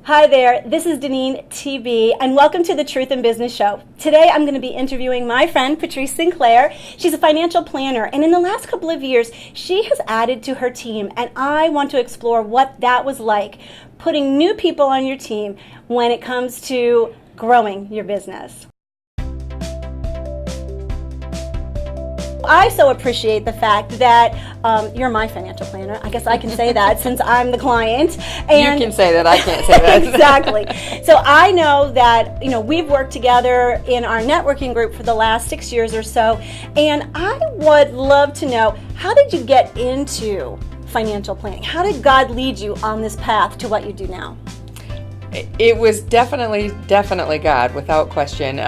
Hi there, this is Deneen TB, and welcome to the Truth in Business Show. Today I'm going to be interviewing my friend Patrice Sinclair. She's a financial planner, and in the last couple of years, she has added to her team, and I want to explore what that was like, putting new people on your team when it comes to growing your business. I so appreciate the fact that you're my financial planner. I guess I can say that since I'm the client. And you can say that. I can't say that. Exactly. So I know that we've worked together in our networking group for the last 6 years or so, and I would love to know, how did you get into financial planning? How did God lead you on this path to what you do now? It was definitely God, without question.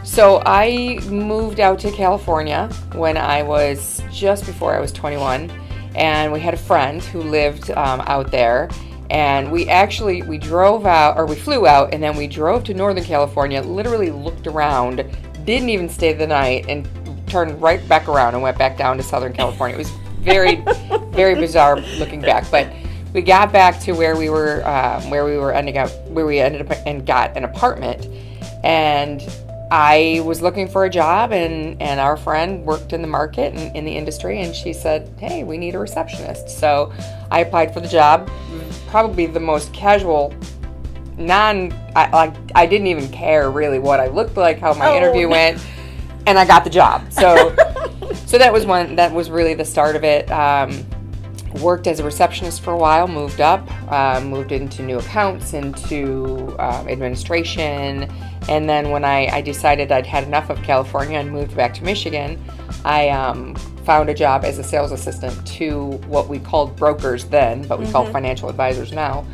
So I moved out to California when I was just before I was 21, and we had a friend who lived out there, and we drove out, or we flew out, and then we drove to Northern California, literally looked around, didn't even stay the night, and turned right back around and went back down to Southern California. It was very, very bizarre looking back, but we got back to where we ended up and got an apartment, and I was looking for a job, and our friend worked in the market and in the industry, and she said, hey, we need a receptionist. So I applied for the job, probably the most casual, I didn't even care really what I looked like, how my interview went, and I got the job. So that was really the start of it. Worked as a receptionist for a while, moved into new accounts, into administration, and then when I decided I'd had enough of California and moved back to Michigan, I found a job as a sales assistant to what we called brokers then, but we call financial advisors now,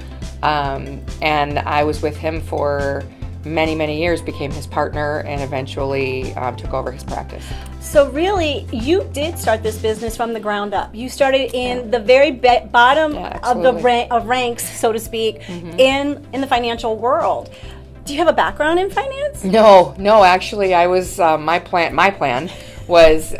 and I was with him for many, many years, became his partner, and eventually took over his practice. So really, you did start this business from the ground up. You started in the very bottom of the ranks, so to speak, in the financial world. Do you have a background in finance? No. Actually, I was my plan was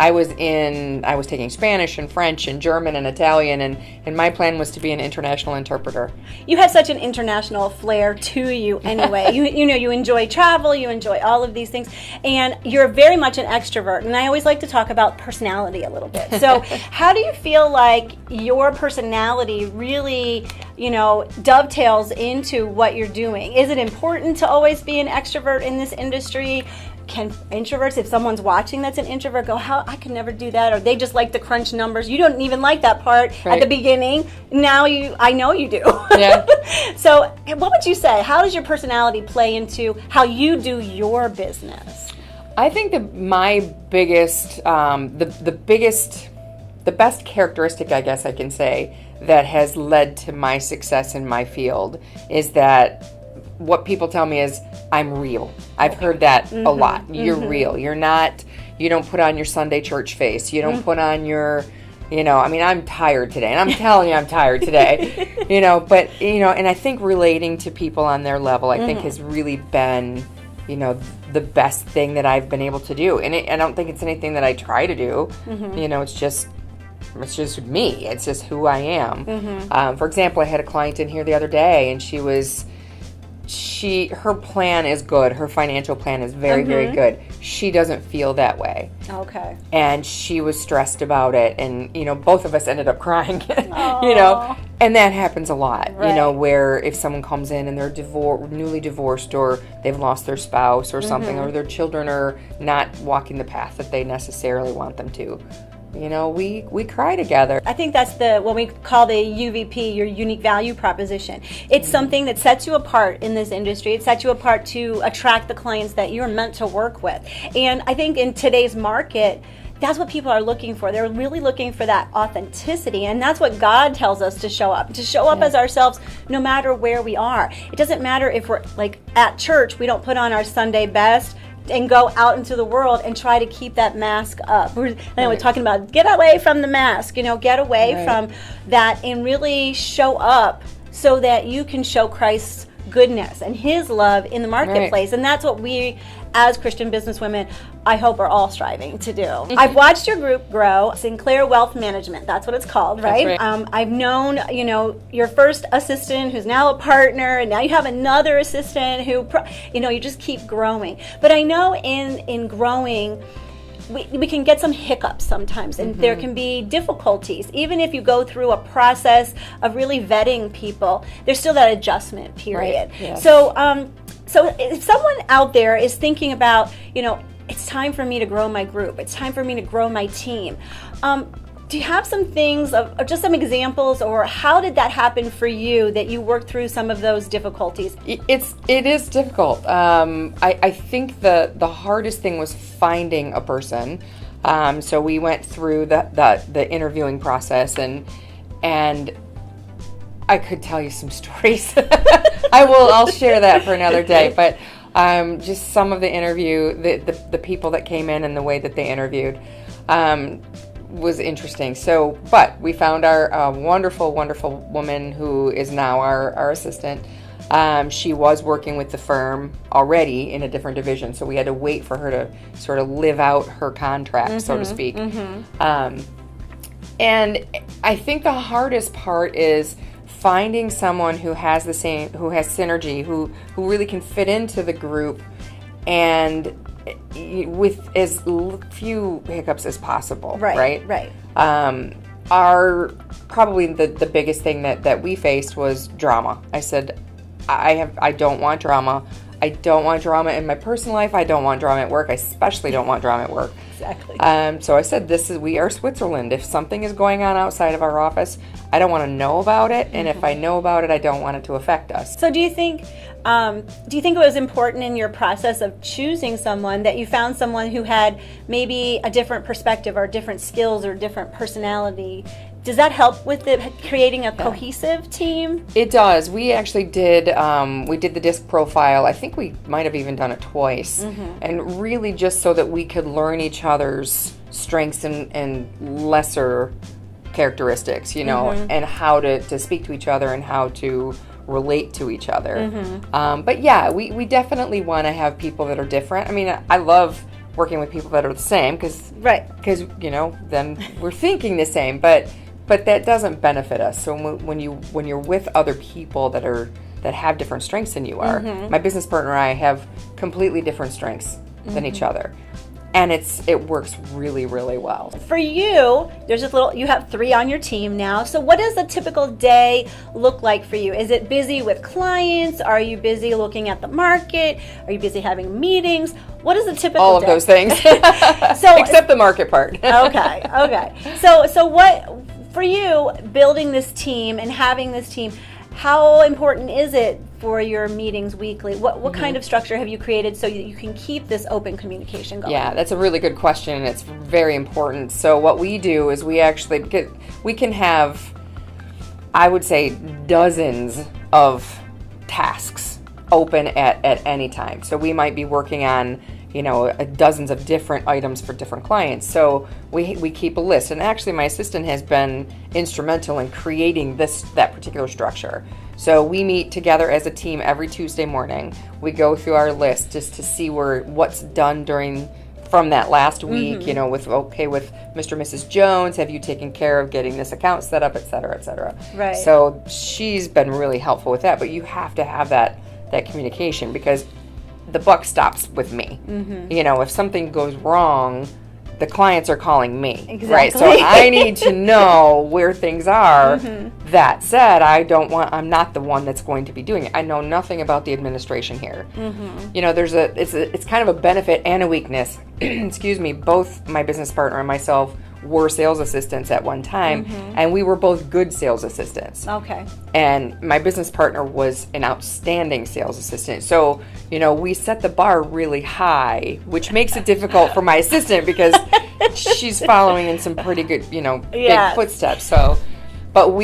I was taking Spanish and French and German and Italian, and my plan was to be an international interpreter. You have such an international flair to you anyway. you enjoy travel, you enjoy all of these things, and you're very much an extrovert, and I always like to talk about personality a little bit. So how do you feel like your personality really, dovetails into what you're doing? Is it important to always be an extrovert in this industry? Can introverts, if someone's watching that's an introvert, go, how I could never do that, or they just like to crunch numbers? You don't even like that part at the beginning. Now I know you do. Yeah. So what would you say? How does your personality play into how you do your business? I think that my biggest, the best characteristic, I guess I can say, that has led to my success in my field is that what people tell me is I'm real. I've heard that a lot. You're real. You don't put on your Sunday church face. You don't put on your, I'm tired today, and I'm telling you I'm tired today, but, and I think relating to people on their level, I think has really been, the best thing that I've been able to do. And I don't think it's anything that I try to do. It's just me. It's just who I am. For example, I had a client in here the other day, and her plan is good. Her financial plan is very, very good. She doesn't feel that way. Okay. And she was stressed about it, and both of us ended up crying. And that happens a lot. Right. Where if someone comes in and they're newly divorced, or they've lost their spouse or something, or their children are not walking the path that they necessarily want them to. We cry together. I think that's what we call the UVP, your unique value proposition. It's something that sets you apart in this industry. It sets you apart to attract the clients that you're meant to work with. And I think in today's market, that's what people are looking for. They're really looking for that authenticity, and that's what God tells us to show up as ourselves no matter where we are. It doesn't matter if we're like at church, we don't put on our Sunday best and go out into the world and try to keep that mask up. We're talking about get away from the mask, get away from that and really show up so that you can show Christ's goodness and his love in the marketplace. And that's what we, as Christian businesswomen, I hope are all striving to do. I've watched your group grow, Sinclair Wealth Management. That's what it's called, right? I've known, your first assistant who's now a partner, and now you have another assistant who, you just keep growing. But I know in growing, we can get some hiccups sometimes, and there can be difficulties. Even if you go through a process of really vetting people, there's still that adjustment period. Right. Yes. So if someone out there is thinking about, it's time for me to grow my group, it's time for me to grow my team, do you have some things, or just some examples, or how did that happen for you, that you worked through some of those difficulties? It is difficult. I think the hardest thing was finding a person. So we went through the interviewing process, and I could tell you some stories. I'll share that for another day. But just some of the interview, the people that came in and the way that they interviewed was interesting. So, but we found our wonderful, wonderful woman who is now our assistant. She was working with the firm already in a different division, so we had to wait for her to sort of live out her contract, so to speak. And I think the hardest part is finding someone who has synergy, who really can fit into the group, and with as few hiccups as possible. Right. Probably the biggest thing that we faced was drama. I said, I don't want drama. I don't want drama in my personal life. I don't want drama at work. I especially don't want drama at work. Exactly. So I said, we are Switzerland. If something is going on outside of our office, I don't want to know about it. And if I know about it, I don't want it to affect us. So do you think it was important in your process of choosing someone that you found someone who had maybe a different perspective or different skills or different personality? Does that help with creating a cohesive team? It does. We actually did the disc profile. I think we might have even done it twice. And really just so that we could learn each other's strengths and lesser characteristics, and how to speak to each other and how to relate to each other. But yeah, we definitely want to have people that are different. I mean, I love working with people that are the same because then we're thinking the same, but that doesn't benefit us. So when you're with other people that have different strengths than you are, my business partner and I have completely different strengths than each other. And it works really, really well. For you, you have 3 on your team now. So what does a typical day look like for you? Is it busy with clients? Are you busy looking at the market? Are you busy having meetings? What is a typical All of day? those things. Except the market part. Okay. So what, for you, building this team and having this team, how important is it for your meetings weekly? What kind of structure have you created so you can keep this open communication going? Yeah, that's a really good question, and it's very important. So what we do is we can have, I would say, dozens of tasks open at any time. So we might be working on dozens of different items for different clients. So we keep a list. And actually my assistant has been instrumental in creating that particular structure. So we meet together as a team every Tuesday morning. We go through our list just to see what's done from that last week, with Mr. and Mrs. Jones, have you taken care of getting this account set up, et cetera, et cetera. Right. So she's been really helpful with that, but you have to have that communication because the buck stops with me. If something goes wrong, the clients are calling me. Exactly. Right? So I need to know where things are. That said, I'm not the one that's going to be doing it. I know nothing about the administration here. It's kind of a benefit and a weakness. Excuse me, both my business partner and myself were sales assistants at one time, and we were both good sales assistants. Okay. And my business partner was an outstanding sales assistant. So, we set the bar really high, which makes it difficult for my assistant because she's following in some pretty good, big footsteps. So, but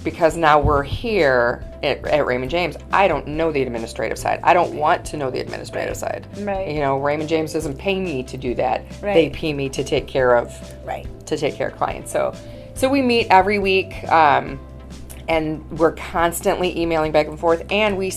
because now we're here at Raymond James, I don't know the administrative side. I don't want to know the administrative side. Right. Raymond James doesn't pay me to do that. Right. They pay me to take care of clients. So we meet every week. And we're constantly emailing back and forth, and we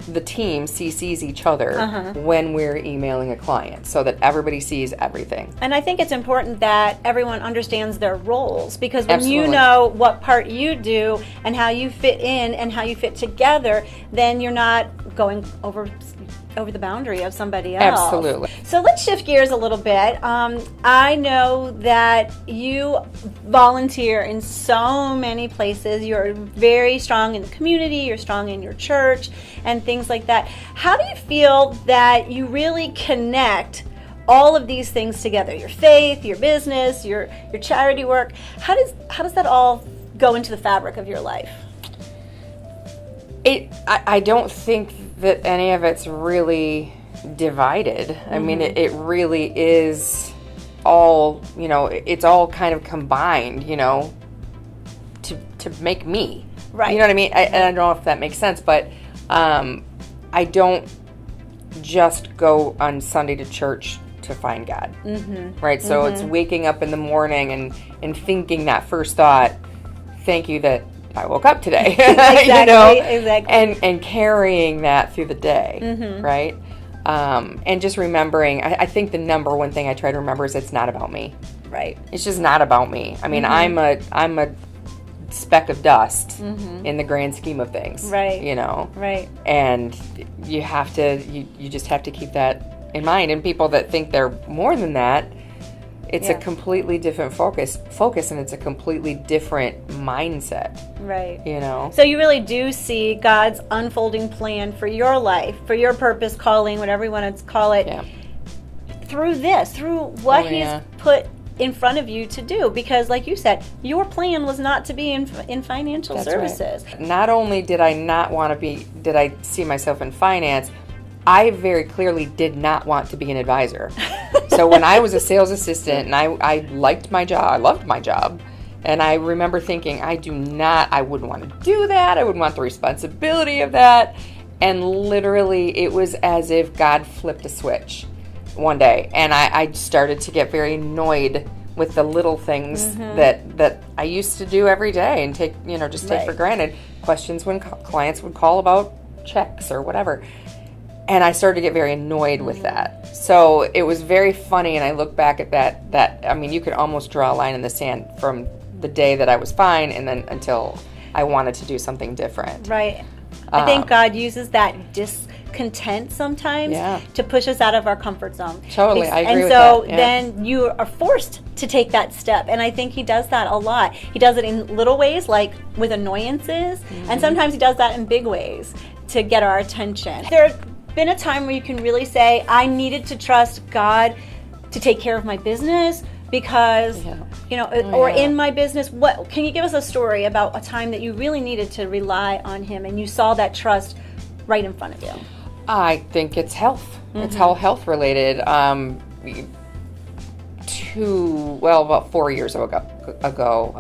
the team CCs each other when we're emailing a client so that everybody sees everything. And I think it's important that everyone understands their roles, because when you Absolutely. know what part you do and how you fit in and how you fit together, then you're not going over the boundary of somebody else. Absolutely. So let's shift gears a little bit. I know that you volunteer in so many places. You're very strong in the community, you're strong in your church and things like that. How do you feel that you really connect all of these things together? Your faith, your business, your charity work. How does that all go into the fabric of your life? I don't think that any of it's really divided. I mean, it really is all, it's all kind of combined, to make me. Right. You know what I mean? I don't know if that makes sense, but I don't just go on Sunday to church to find God. Right? So it's waking up in the morning and thinking that first thought, thank you that I woke up today. Exactly. And carrying that through the day, right? And just remembering, I think the number one thing I try to remember is it's not about me. Right. It's just not about me. I mean, I'm a speck of dust in the grand scheme of things. Right. Right. And you have to, you just have to keep that in mind. And people that think they're more than that, it's a completely different focus, and it's a completely different mindset. Right. So you really do see God's unfolding plan for your life, for your purpose, calling, whatever you want to call it, through what He's put in front of you to do. Because like you said, your plan was not to be in financial services. Right. Not only did I see myself in finance, I very clearly did not want to be an advisor. So when I was a sales assistant and I liked my job, I loved my job. And I remember thinking, I wouldn't want to do that. I wouldn't want the responsibility of that. And literally it was as if God flipped a switch one day. And I started to get very annoyed with the little things that I used to do every day and take for granted. Questions when clients would call about checks or whatever. And I started to get very annoyed with that. So it was very funny, and I look back at that, I mean, you could almost draw a line in the sand from the day that I was fine and then until I wanted to do something different. Right. I think God uses that discontent sometimes to push us out of our comfort zone. Totally, I agree with that. And so then you are forced to take that step. And I think He does that a lot. He does it in little ways, like with annoyances, and sometimes He does that in big ways to get our attention. There's been a time where you can really say, I needed to trust God to take care of my business because, or in my business. What can you give us a story about a time that you really needed to rely on Him and you saw that trust right in front of you? I think it's health. It's all health related. About 4 years ago,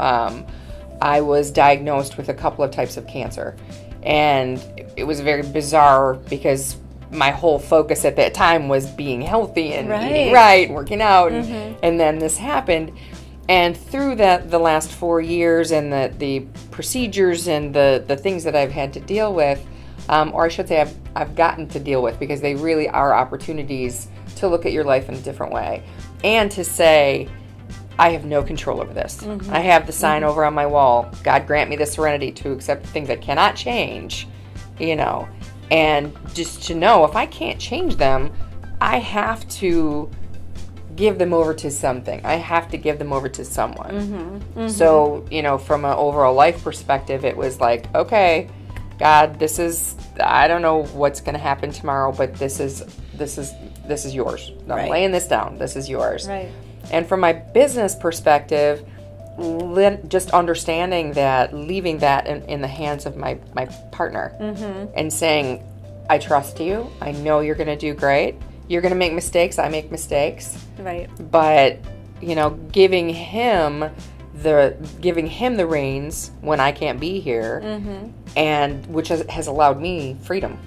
I was diagnosed with a couple of types of cancer. And it was very bizarre because my whole focus at that time was being healthy and eating right and working out. And then this happened. And through the last 4 years and the procedures and the things that I've had to deal with, or I should say I've gotten to deal with, because they really are opportunities to look at your life in a different way and to say, I have no control over this. I have the sign over on my wall, God grant me the serenity to accept things I cannot change, and just to know if I can't change them, I have to give them over to something. I have to give them over to someone. So, from an overall life perspective, it was like, okay, God, I don't know what's going to happen tomorrow, but this is yours. I'm laying this down. This is yours. Right. And from my business perspective, just understanding that, leaving that in the hands of my partner, and saying, I trust you. I know you're going to do great. You're going to make mistakes. I make mistakes. Right. But, giving him the reins when I can't be here, and which has allowed me freedom.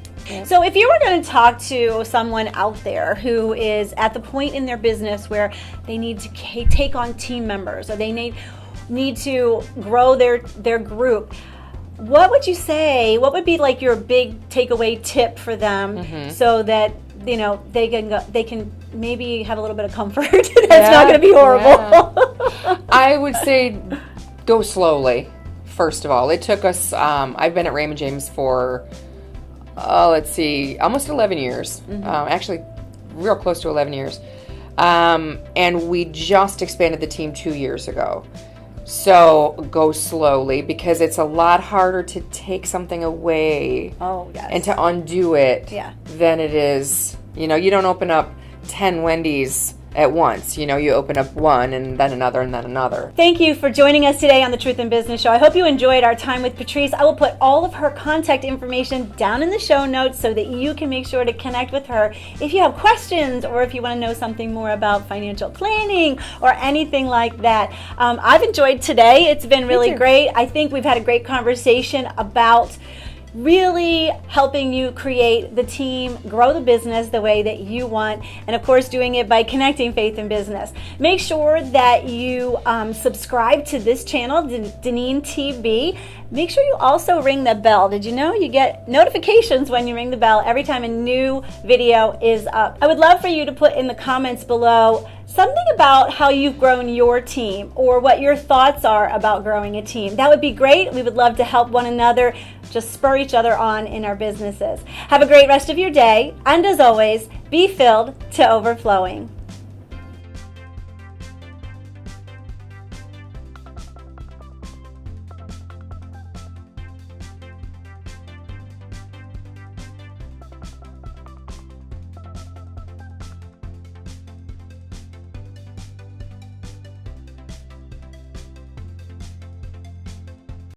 So if you were going to talk to someone out there who is at the point in their business where they need to take on team members, or need to grow their group, what would you say? What would be like your big takeaway tip for them so that they can maybe have a little bit of comfort? That's not going to be horrible. Yeah. I would say go slowly. First of all, it took us. I've been at Raymond James for almost 11 years. Actually, real close to 11 years. And we just expanded the team 2 years ago. So go slowly, because it's a lot harder to take something away and to undo it than it is. You don't open up 10 Wendy's at once. You open up one and then another and then another. Thank you for joining us today on the Truth in Business Show. I hope you enjoyed our time with Patrice. I will put all of her contact information down in the show notes so that you can make sure to connect with her if you have questions or if you want to know something more about financial planning or anything like that. I've enjoyed today. It's been really great. I think we've had a great conversation about really helping you create the team, grow the business the way that you want, and of course doing it by connecting faith and business. Make sure that you subscribe to this channel, Deneen TV. Make sure you also ring the bell. Did you know you get notifications when you ring the bell every time a new video is up? I would love for you to put in the comments below something about how you've grown your team or what your thoughts are about growing a team. That would be great. We would love to help one another, just spur each other on in our businesses. Have a great rest of your day, and as always, be filled to overflowing.